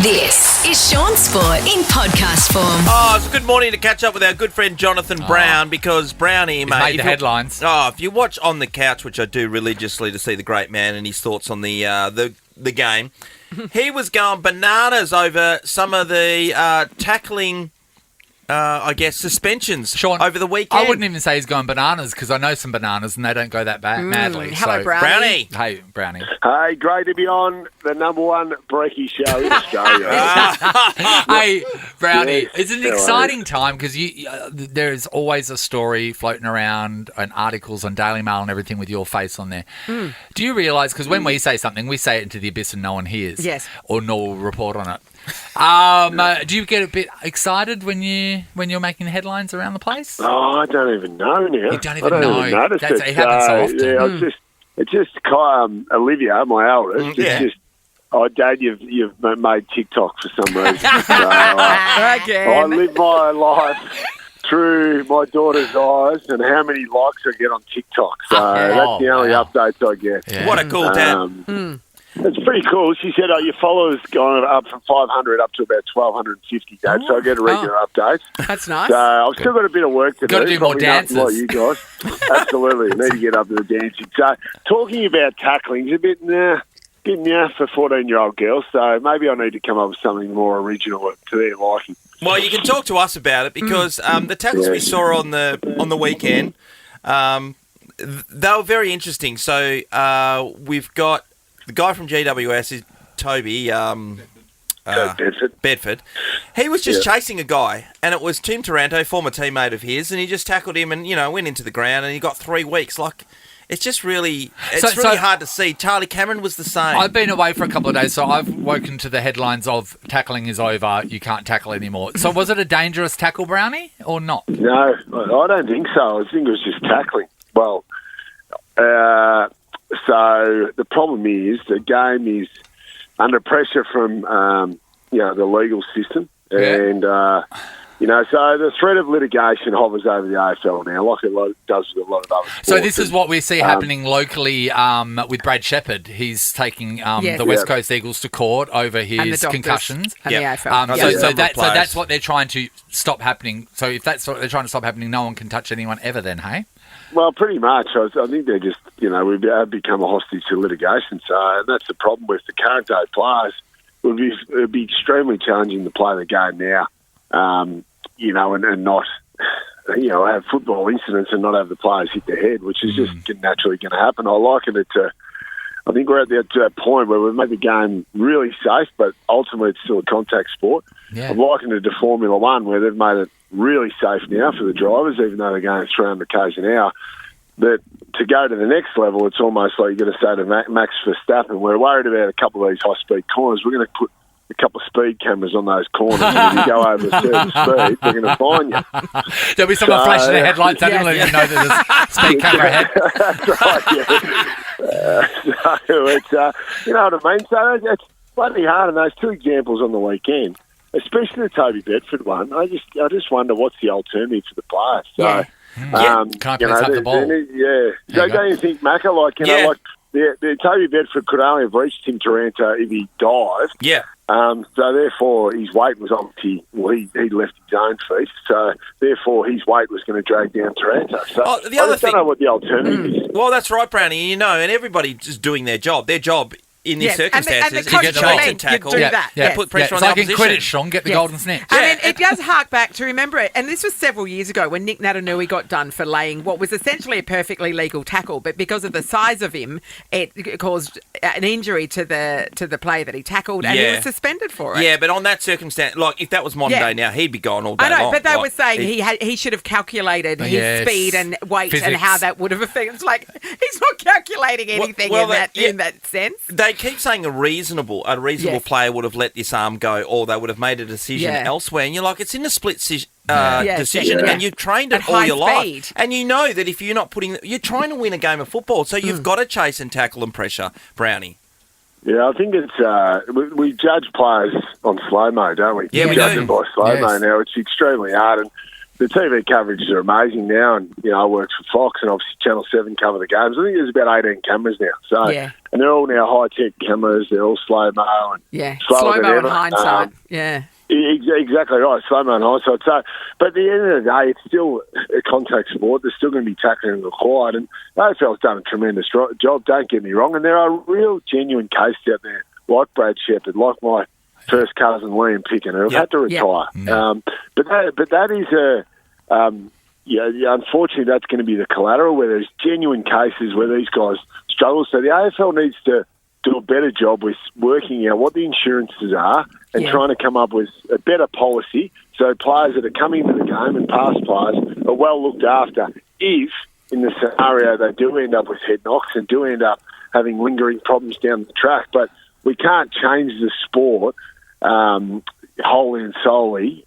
This is Shaun Sport in podcast form. Oh, it's a good morning to catch up with our good friend Jonathan Brown because Browny, mate, made the headlines. If you watch On the Couch, which I do religiously to see the great man and his thoughts on the game, he was going bananas over some of the tackling. Suspensions Shaun, over the weekend. I wouldn't even say he's going bananas because I know some bananas and they don't go that madly. Hello, Browny. Hey, Browny. Hey, great to be on the number one brekkie show in Australia. Hey, Browny, Yes, it's an exciting time because there's always a story floating around and articles on Daily Mail and everything with your face on there. Do you realise, because when we say something, we say it into the abyss and no one hears. Yes. Or no one will report on it. Do you get a bit excited when you're making headlines around the place? Oh, I don't even know now. You don't even know. Notice it. It happens so often. Yeah, it's just Olivia, my eldest. Yeah. It's just, Dad, you've made TikTok for some reason. So, Again. I live my life through my daughter's eyes and how many likes I get on TikTok. So that's the only updates I get. Yeah. What a cool dad. It's pretty cool. She said, your followers gone up from 500 up to about 1,250, Dad, so I get a regular update. That's nice. So I've still got a bit of work to do. Got to do more Probably nothing dances. like you guys. Absolutely. Need to get up to the dancing. So talking about tackling is a bit for 14-year-old girls, so maybe I need to come up with something more original to their liking. Well, you can talk to us about it because the tackles we saw on the weekend, they were very interesting. So we've got the guy from GWS is Toby Bedford. He was just chasing a guy, and it was Tim Taranto, former teammate of his, and he just tackled him and went into the ground, and he got 3 weeks. Like, it's just really hard to see. Charlie Cameron was the same. I've been away for a couple of days, so I've woken to the headlines of tackling is over, you can't tackle anymore. So was it a dangerous tackle, Brownie, or not? No, I don't think so. I think it was just tackling. Well, so the problem is the game is under pressure from the legal system, and so the threat of litigation hovers over the AFL now, like it does with a lot of other sports. So this is what we see happening locally with Brad Shepherd. He's taking the West Coast Eagles to court over his concussions. And the AFL. So that's what they're trying to stop happening. So if that's what they're trying to stop happening, no one can touch anyone ever then, hey? Well, pretty much. I think they're just, we've become a hostage to litigation. So that's the problem with the current day players. It would be extremely challenging to play the game now, and not, have football incidents and not have the players hit their head, which is just naturally going to happen. I liken it to, I think we're at that point where we've made the game really safe, but ultimately it's still a contact sport. Yeah. I'm likening it to Formula One, where they've made it really safe now for the drivers, even though they're going 300 k's an hour. But to go to the next level, it's almost like you're going to say to Max Verstappen, we're worried about a couple of these high-speed corners. We're going to put a couple of speed cameras on those corners. And if you go over a certain speed, they're going to fine you. There'll be someone flashing their headlights. I didn't let you know that there's a speed camera ahead. That's right, so it's, you know what I mean? So it's bloody hard. And those two examples on the weekend, especially the Toby Bedford one, I just wonder what's the alternative for the players. So, Can I please have the ball? So don't you think, Macca, the Toby Bedford could only have reached Tim Taranto if he dived. Yeah. So therefore, his weight was obviously, he left his own feet. So therefore, his weight was going to drag down Taranto. So I don't know what the alternative is. Well, that's right, Brownie. And everybody just doing their job. Their job in these circumstances and the is to chase and tackle. Put pressure on the opposition. It's like in Quidditch, Shaun, get the golden snitch. I mean, it does hark back to, remember it, and this was several years ago when Nick Natanui got done for laying what was essentially a perfectly legal tackle, but because of the size of him, it caused an injury to the player that he tackled, and he was suspended for it. Yeah, but on that circumstance, like if that was modern day now, he'd be gone all day long. I know, but they were saying he should have calculated his speed and weight and how that would have affected. It's like he's not calculating anything in that sense. They keep saying a reasonable player would have let this arm go, or they would have made a decision elsewhere. And you're like, it's in a split decision, and you've trained it all your life, and you know that if you're not you're trying to win a game of football, so you've got to chase and tackle and pressure, Brownie. Yeah, I think it's we judge players on slow mo, don't we? Yeah, we judge do. them by slow mo now. It's extremely hard, and the TV coverages are amazing now, and I work for Fox, and obviously Channel 7 cover the games. I think there's about 18 cameras now. So, and they're all now high-tech cameras. They're all slow-mo. And slow-mo and hindsight. Exactly right, slow-mo and hindsight. So, but at the end of the day, it's still a contact sport. There's still going to be tackling required, and AFL's done a tremendous job, don't get me wrong, and there are real genuine cases out there, like Brad Shepherd, like my first cousin Liam Picken, who have had to retire. But that is unfortunately, that's going to be the collateral where there's genuine cases where these guys struggle. So the AFL needs to do a better job with working out what the insurances are and trying to come up with a better policy so players that are coming into the game and past players are well looked after if, in the scenario, they do end up with head knocks and do end up having lingering problems down the track. But we can't change the sport wholly and solely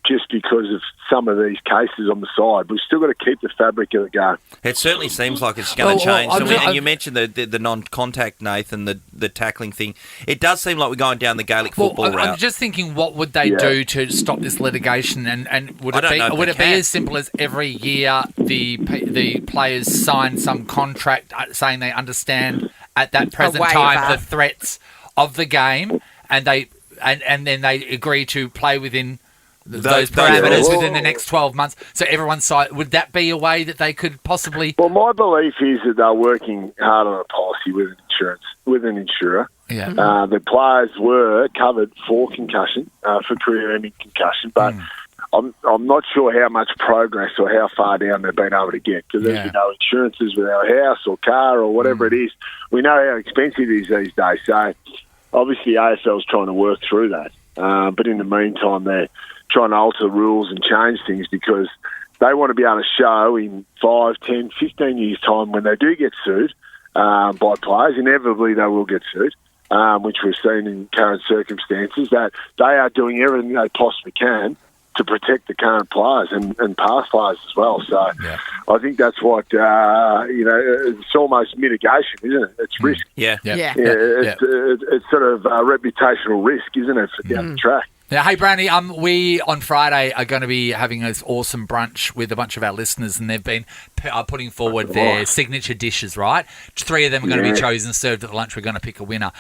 just because of some of these cases on the side. We've still got to keep the fabric of the game. It certainly seems like it's going to change. And you mentioned the non-contact, Nathan, the tackling thing. It does seem like we're going down the Gaelic football route. I'm just thinking, what would they do to stop this litigation? And would it be as simple as every year the players sign some contract saying they understand at that present time the threats of the game, and then they agree to play within those parameters within the next 12 months. So everyone's side, would that be a way that they could possibly? Well, my belief is that they're working hard on a policy with an insurer. Yeah. The players were covered for concussion, for career-ending concussion, but I'm not sure how much progress or how far down they've been able to get, because there's no insurances with our house or car or whatever it is. We know how expensive it is these days. So obviously AFL's trying to work through that. But in the meantime, they're trying to alter rules and change things because they want to be able to show in 5, 10, 15 years' time when they do get sued by players, inevitably they will get sued, which we've seen in current circumstances, that they are doing everything they possibly can to protect the current players and past players as well. So I think that's what, it's almost mitigation, isn't it? It's risk. It's sort of reputational risk, isn't it, for down the track. Now, hey, Browny, we on Friday are going to be having this awesome brunch with a bunch of our listeners, and they've been putting forward their signature dishes, right? 3 of them are going to be chosen, served at the lunch. We're going to pick a winner.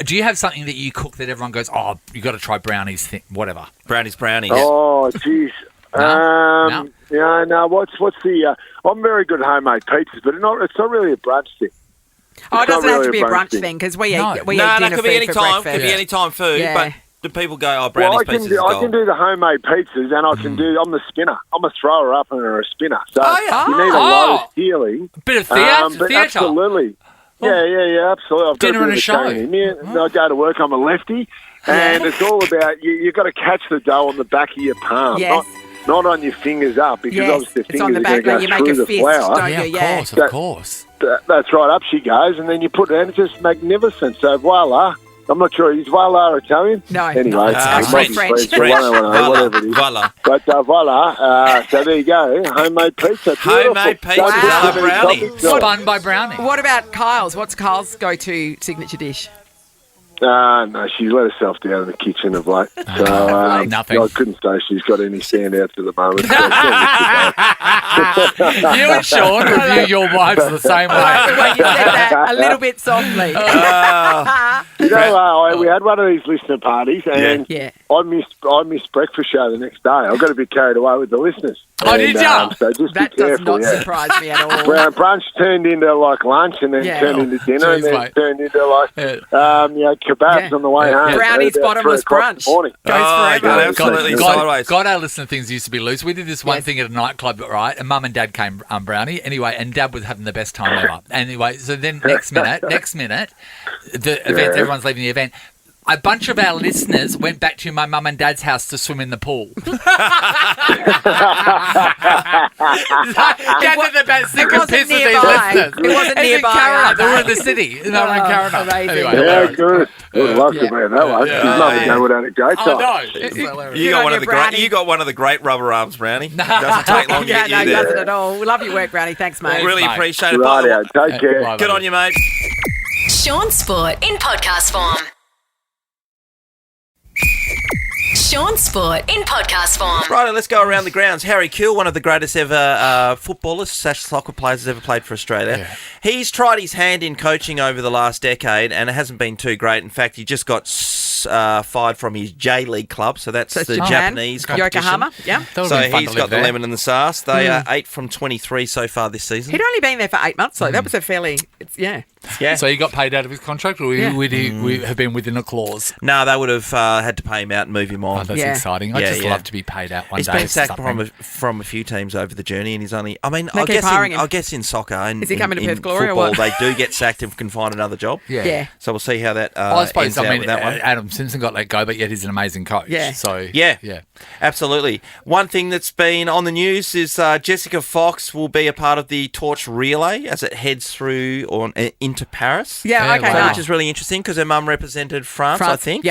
Do you have something that you cook that everyone goes, oh, you got to try Brownie's thing, whatever? Brownie's. Oh, jeez. No. Yeah, no. What's the? I'm very good at homemade pizzas, but it's not really a brunch thing. It doesn't have to be a brunch thing because we eat dinner food for breakfast. Could be any time food, but do people go, Brownie's pizzas? I can do the homemade pizzas, and I can do. I'm the spinner. I'm a thrower up and a spinner. So you need a low ceiling. Bit of theatre. Absolutely. Yeah, absolutely. I've Dinner got and a show. I go to work. I'm a lefty, and it's all about you've got to catch the dough on the back of your palm, not on your fingers up, because obviously the fingers are going to go through the flour. Of course. That's right. Up she goes, and then you put it in. It's just magnificent. So voila. I'm not sure. Is voila Italian? No. Anyway, French. Whatever it is. Voila. But voila. So there you go. Homemade pizza. Homemade pizza. Brownie. Spun by Brownie. What about Kyle's? What's Kyle's go-to signature dish? No, she's let herself down in the kitchen of late. So nothing. I couldn't say she's got any standouts at the moment. You and Shaun review your wives the same way. The way you said that, a little bit softly. We had one of these listener parties, and I missed breakfast show the next day. I got a bit carried away with the listeners. Oh, did you? So just that be careful, does not surprise me at all. Brunch turned into like lunch, and then turned into dinner, and then turned into like kebabs on the way home. Brownie's bottomless brunch. Goes forever. Absolutely sideways. God, our listener things used to be loose. We did this one thing at a nightclub, right? And Mum and Dad came, Brownie. Anyway, and Dad was having the best time ever. Anyway, so then next minute, the event, everyone's leaving the event. A bunch of our listeners went back to my mum and dad's house to swim in the pool. Dad's at the back, sick and pissed with these listeners. It wasn't nearby. They were in the city. They were in Carrara. Anyway, good. Good luck to me in that one. His mum and dad would have a great time. You got one of the great rubber arms, Brownie. Doesn't take long to get you there. Doesn't at all. We love your work, Brownie. Thanks, mate. Really appreciate it. Right, take care. Good on you, mate. Shaun Sport in podcast form. Shaun Sport in podcast form. Right, let's go around the grounds. Harry Kewell, one of the greatest ever footballers, soccer players ever played for Australia. Yeah. He's tried his hand in coaching over the last decade, and it hasn't been too great. In fact, he just got fired from his J-League club, so that's the Japanese competition. Yokohama, yeah. So he's got the lemon and the sauce. They are 8 from 23 so far this season. He'd only been there for 8 months, though. That was a fairly, yeah. So he got paid out of his contract, or would he have been within a clause? No, they would have had to pay him out and move him on. Oh, that's exciting. I'd just love to be paid out one day. He's been sacked from a few teams over the journey, and he's only... I mean, I guess in soccer and is he coming to Perth Glory football, or what? They do get sacked and can find another job. Yeah. So we'll see how that I suppose, ends out with that one. Adam Simpson got let go, but yet he's an amazing coach. Yeah. So yeah, absolutely. One thing that's been on the news is Jessica Fox will be a part of the torch relay as it heads through into Paris. Yeah, okay, nice. Which is really interesting because her mum represented France, I think,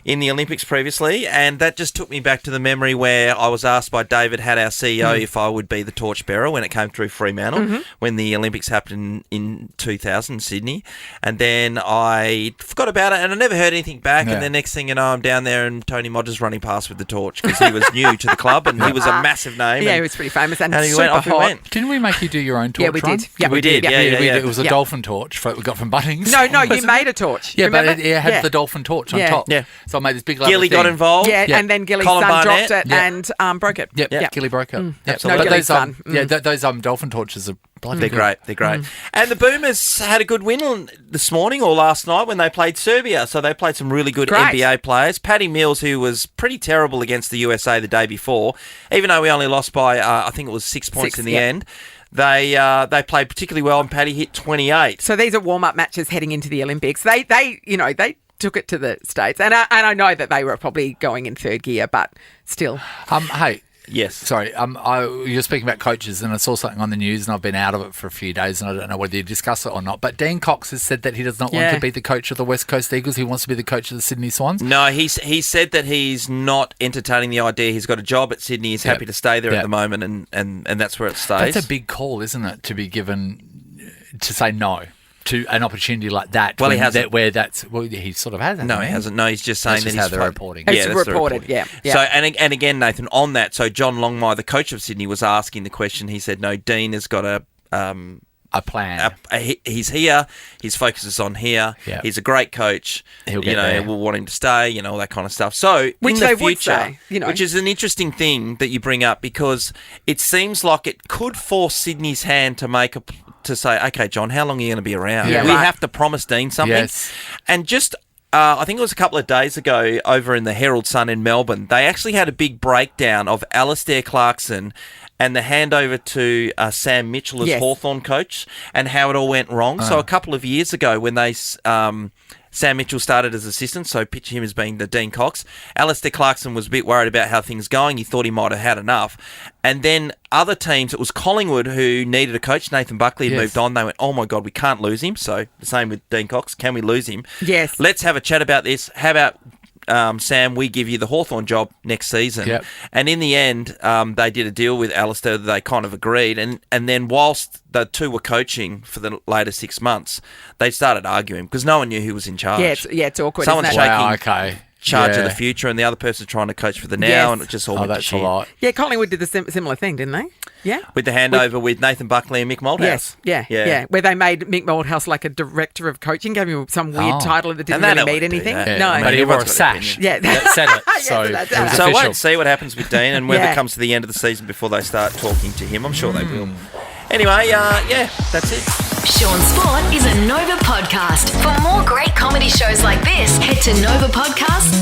in the Olympics previously, and that just took me back to the memory where I was asked by David Hatt, our CEO, if I would be the torchbearer when it came through Fremantle when the Olympics happened in 2000 in Sydney, and then I forgot about it and I never heard anything back, and the next thing you know, I'm down there and Tony Modder's running past with the torch because he was new to the club and he was a massive name. Yeah, he was pretty famous and he super went off hot. Went. Didn't we make you do your own torch? Yeah, we did. Yeah, we did. Yeah. It was a dolphin torch we got from Bunnings. No, you made a torch. Yeah, remember? but it had the dolphin torch on top. Yeah. So I made this big Gilly got involved. Yeah, and then Gilly's son dropped it and broke it. Yep, Gilly broke it. Absolutely. No, Gilly's son. Those dolphin torches are bloody They're great. They're great. And the Boomers had a good win this morning or last night when they played Serbia. So they played some really good NBA players. Paddy Mills, who was pretty terrible against the USA the day before, even though we only lost by, I think it was 6 points in the end. They played particularly well, and Paddy hit 28. So these are warm-up matches heading into the Olympics. They took it to the States, and I know that they were probably going in third gear, but still. Hey. Yes. Sorry, you're speaking about coaches, and I saw something on the news, and I've been out of it for a few days, and I don't know whether you discuss it or not, but Dean Cox has said that he does not want to be the coach of the West Coast Eagles. He wants to be the coach of the Sydney Swans. No, he said that he's not entertaining the idea. He's got a job at Sydney. He's happy to stay there at the moment, and that's where it stays. That's a big call, isn't it, to be given, to say no to an opportunity like that. Well, he hasn't. He sort of hasn't. No, he hasn't. No, he's just saying that's that how they're reporting. It's reported, yeah. So, and again, Nathan, on that, so John Longmire, the coach of Sydney, was asking the question. He said, no, Dean has got a plan. He's here. His focus is on here. Yep. He's a great coach. He'll get there. We'll want him to stay. All that kind of stuff. So which in they the future, would say, which is an interesting thing that you bring up because it seems like it could force Sydney's hand to say, okay, John, how long are you going to be around? Yeah, we have to promise Dean something. Yes. And just. I think it was a couple of days ago over in the Herald Sun in Melbourne, they actually had a big breakdown of Alistair Clarkson and the handover to Sam Mitchell as Hawthorn coach and how it all went wrong. So a couple of years ago when they... Sam Mitchell started as assistant, so picture him as being the Dean Cox. Alistair Clarkson was a bit worried about how things going. He thought he might have had enough. And then other teams, it was Collingwood who needed a coach. Nathan Buckley had moved on. They went, oh my God, we can't lose him. So the same with Dean Cox. Can we lose him? Yes. Let's have a chat about this. How about... Sam, we give you the Hawthorn job next season. Yep. And in the end, they did a deal with Alistair. They kind of agreed. And then whilst the two were coaching for the later 6 months, they started arguing because no one knew who was in charge. Yeah, it's awkward. Someone's isn't shaking charge of the future and the other person's trying to coach for the now and it just all went to shit. A lot. Yeah, Collingwood did the similar thing, didn't they? Yeah. With the handover with Nathan Buckley and Mick Malthouse. Yes, yeah. Where they made Mick Malthouse like a director of coaching, gave him some weird title that didn't really mean anything. No, but he wore a sash. Yeah, that said it. So I won't see what happens with Dean and whether it comes to the end of the season before they start talking to him. I'm sure they will. Anyway, that's it. Shaun Sport is a Nova podcast. For more great comedy shows like this, head to novapodcast.com.au.